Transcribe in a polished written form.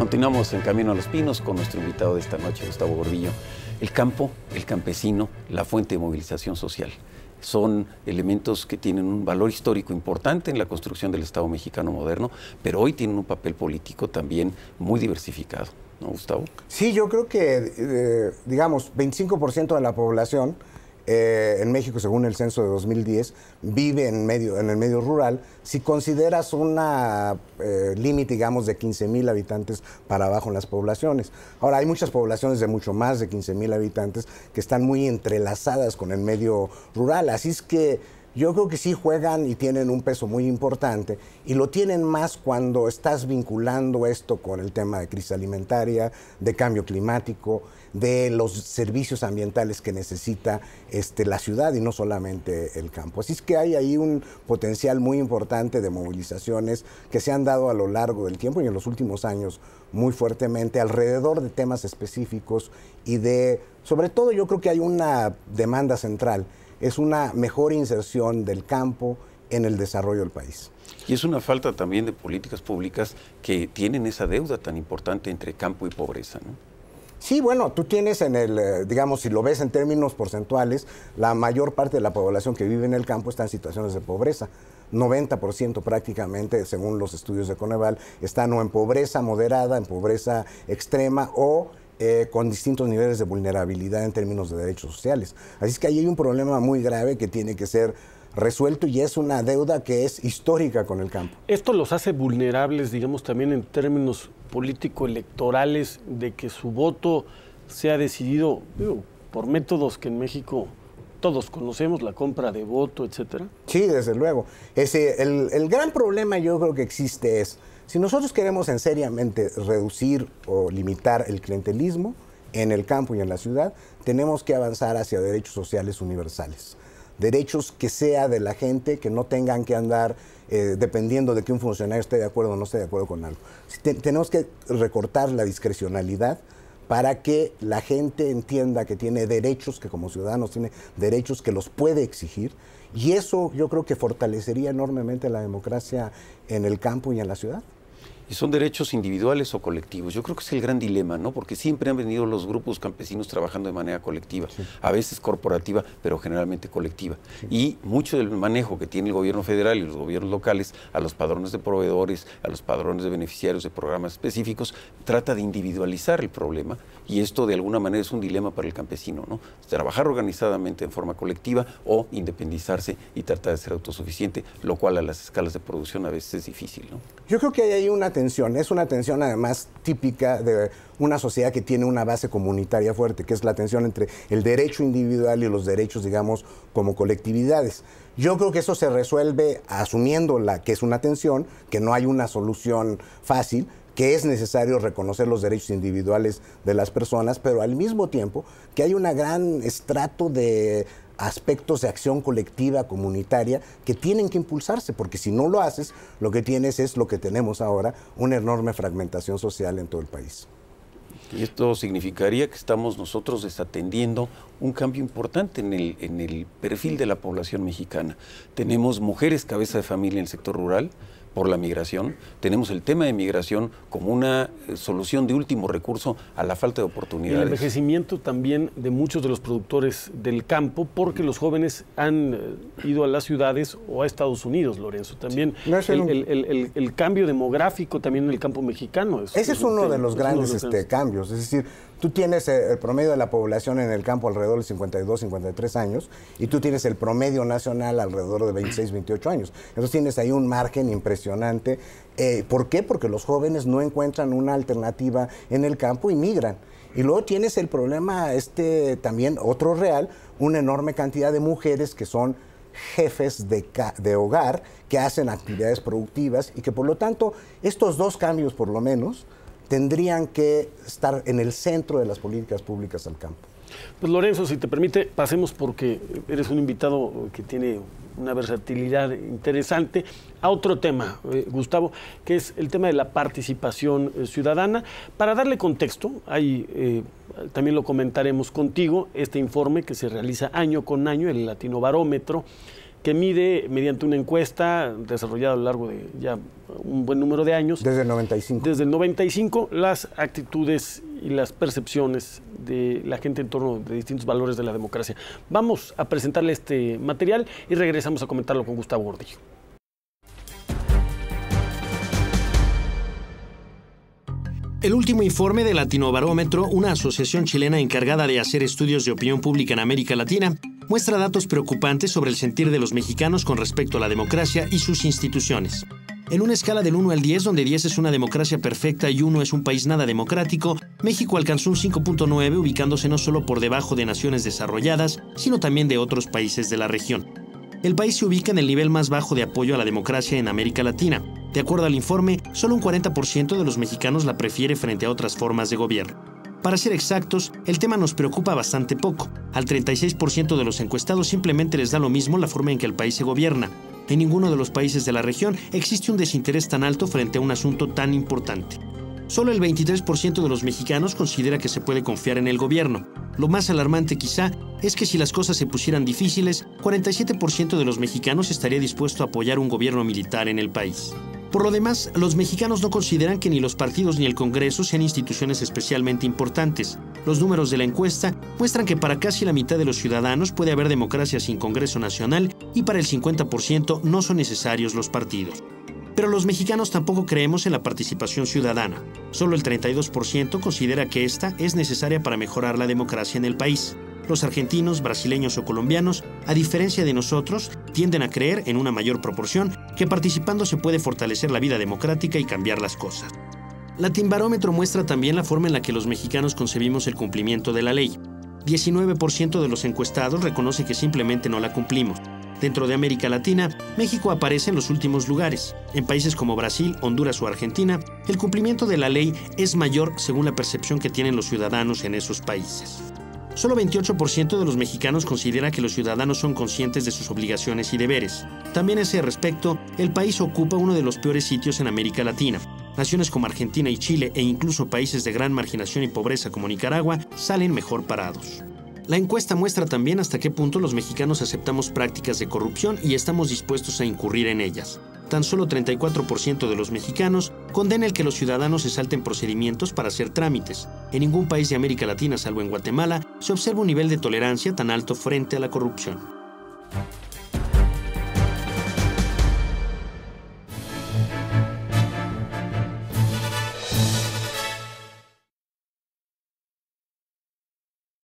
Continuamos en Camino a los Pinos con nuestro invitado de esta noche, Gustavo Gordillo. El campo, el campesino, la fuente de movilización social. Son elementos que tienen un valor histórico importante en la construcción del Estado mexicano moderno, pero hoy tienen un papel político también muy diversificado, ¿no, Gustavo? Sí, yo creo que, digamos, 25% de la población en México, según el censo de 2010, vive en el medio rural. Si consideras una límite, digamos, de 15,000 habitantes para abajo en las poblaciones. Ahora, hay muchas poblaciones de mucho más de 15,000 habitantes que están muy entrelazadas con el medio rural. Así es que yo creo que sí juegan y tienen un peso muy importante, y lo tienen más cuando estás vinculando esto con el tema de crisis alimentaria, de cambio climático, de los servicios ambientales que necesita la ciudad y no solamente el campo. Así es que hay ahí un potencial muy importante de movilizaciones que se han dado a lo largo del tiempo y en los últimos años muy fuertemente alrededor de temas específicos y sobre todo yo creo que hay una demanda central. Es una mejor inserción del campo en el desarrollo del país. Y es una falta también de políticas públicas que tienen esa deuda tan importante entre campo y pobreza, ¿no? Sí, bueno, tú tienes digamos, si lo ves en términos porcentuales, la mayor parte de la población que vive en el campo está en situaciones de pobreza. 90% prácticamente, según los estudios de Coneval, están o en pobreza moderada, en pobreza extrema o con distintos niveles de vulnerabilidad en términos de derechos sociales. Así es que ahí hay un problema muy grave que tiene que ser resuelto y es una deuda que es histórica con el campo. Esto los hace vulnerables, digamos, también en términos político-electorales, de que su voto sea decidido por métodos que en México todos conocemos, la compra de voto, etcétera. Sí, desde luego. El gran problema yo creo que existe es, si nosotros queremos seriamente reducir o limitar el clientelismo en el campo y en la ciudad, tenemos que avanzar hacia derechos sociales universales. Derechos que sea de la gente, que no tengan que andar dependiendo de que un funcionario esté de acuerdo o no esté de acuerdo con algo. Tenemos que recortar la discrecionalidad para que la gente entienda que tiene derechos, que como ciudadanos tiene derechos que los puede exigir. Y eso yo creo que fortalecería enormemente la democracia en el campo y en la ciudad. ¿Y son derechos individuales o colectivos? Yo creo que es el gran dilema, ¿no? Porque siempre han venido los grupos campesinos trabajando de manera colectiva, sí, a veces corporativa, pero generalmente colectiva. Sí. Y mucho del manejo que tiene el gobierno federal y los gobiernos locales a los padrones de proveedores, a los padrones de beneficiarios de programas específicos, trata de individualizar el problema, y esto de alguna manera es un dilema para el campesino, ¿no? Trabajar organizadamente en forma colectiva o independizarse y tratar de ser autosuficiente, lo cual a las escalas de producción a veces es difícil, ¿no? Yo creo que hay ahí una tensión, es una tensión además típica de una sociedad que tiene una base comunitaria fuerte, que es la tensión entre el derecho individual y los derechos, digamos, como colectividades. Yo creo que eso se resuelve asumiendo que es una tensión, que no hay una solución fácil, que es necesario reconocer los derechos individuales de las personas, pero al mismo tiempo que hay un gran estrato de aspectos de acción colectiva, comunitaria, que tienen que impulsarse, porque si no lo haces, lo que tienes es lo que tenemos ahora, una enorme fragmentación social en todo el país. Y esto significaría que estamos nosotros desatendiendo un cambio importante en el perfil de la población mexicana. Tenemos mujeres cabeza de familia en el sector rural por la migración, tenemos el tema de migración como una solución de último recurso a la falta de oportunidades. El envejecimiento también de muchos de los productores del campo, porque los jóvenes han ido a las ciudades o a Estados Unidos, Lorenzo. También sí. El cambio demográfico también en el campo mexicano. Ese es uno de los grandes cambios, es decir, tú tienes el promedio de la población en el campo alrededor de 52, 53 años y tú tienes el promedio nacional alrededor de 26, 28 años. Entonces tienes ahí un margen impresionante. ¿Por qué? Porque los jóvenes no encuentran una alternativa en el campo y migran. Y luego tienes el problema también, otro real, una enorme cantidad de mujeres que son jefes de hogar, que hacen actividades productivas y que por lo tanto estos dos cambios por lo menos tendrían que estar en el centro de las políticas públicas al campo. Pues Lorenzo, si te permite, pasemos, porque eres un invitado que tiene una versatilidad interesante, a otro tema, Gustavo, que es el tema de la participación ciudadana. Para darle contexto, también lo comentaremos contigo, este informe que se realiza año con año, el Latinobarómetro, que mide mediante una encuesta desarrollada a lo largo de ya un buen número de años. Desde el 95. Desde el 95, las actitudes y las percepciones de la gente en torno de distintos valores de la democracia. Vamos a presentarle este material y regresamos a comentarlo con Gustavo Gordillo. El último informe de Latinobarómetro, una asociación chilena encargada de hacer estudios de opinión pública en América Latina, muestra datos preocupantes sobre el sentir de los mexicanos con respecto a la democracia y sus instituciones. En una escala del 1 al 10, donde 10 es una democracia perfecta y 1 es un país nada democrático, México alcanzó un 5.9, ubicándose no solo por debajo de naciones desarrolladas, sino también de otros países de la región. El país se ubica en el nivel más bajo de apoyo a la democracia en América Latina. De acuerdo al informe, solo un 40% de los mexicanos la prefiere frente a otras formas de gobierno. Para ser exactos, el tema nos preocupa bastante poco. Al 36% de los encuestados simplemente les da lo mismo la forma en que el país se gobierna. En ninguno de los países de la región existe un desinterés tan alto frente a un asunto tan importante. Solo el 23% de los mexicanos considera que se puede confiar en el gobierno. Lo más alarmante quizá es que si las cosas se pusieran difíciles, 47% de los mexicanos estaría dispuesto a apoyar un gobierno militar en el país. Por lo demás, los mexicanos no consideran que ni los partidos ni el Congreso sean instituciones especialmente importantes. Los números de la encuesta muestran que para casi la mitad de los ciudadanos puede haber democracia sin Congreso Nacional y para el 50% no son necesarios los partidos. Pero los mexicanos tampoco creemos en la participación ciudadana. Solo el 32% considera que esta es necesaria para mejorar la democracia en el país. Los argentinos, brasileños o colombianos, a diferencia de nosotros, tienden a creer en una mayor proporción que participando se puede fortalecer la vida democrática y cambiar las cosas. Latinobarómetro muestra también la forma en la que los mexicanos concebimos el cumplimiento de la ley. 19% de los encuestados reconoce que simplemente no la cumplimos. Dentro de América Latina, México aparece en los últimos lugares. En países como Brasil, Honduras o Argentina, el cumplimiento de la ley es mayor según la percepción que tienen los ciudadanos en esos países. Solo 28% de los mexicanos considera que los ciudadanos son conscientes de sus obligaciones y deberes. También a ese respecto, el país ocupa uno de los peores sitios en América Latina. Naciones como Argentina y Chile e incluso países de gran marginación y pobreza como Nicaragua salen mejor parados. La encuesta muestra también hasta qué punto los mexicanos aceptamos prácticas de corrupción y estamos dispuestos a incurrir en ellas. Tan solo 34% de los mexicanos condena el que los ciudadanos se salten procedimientos para hacer trámites. En ningún país de América Latina, salvo en Guatemala, se observa un nivel de tolerancia tan alto frente a la corrupción.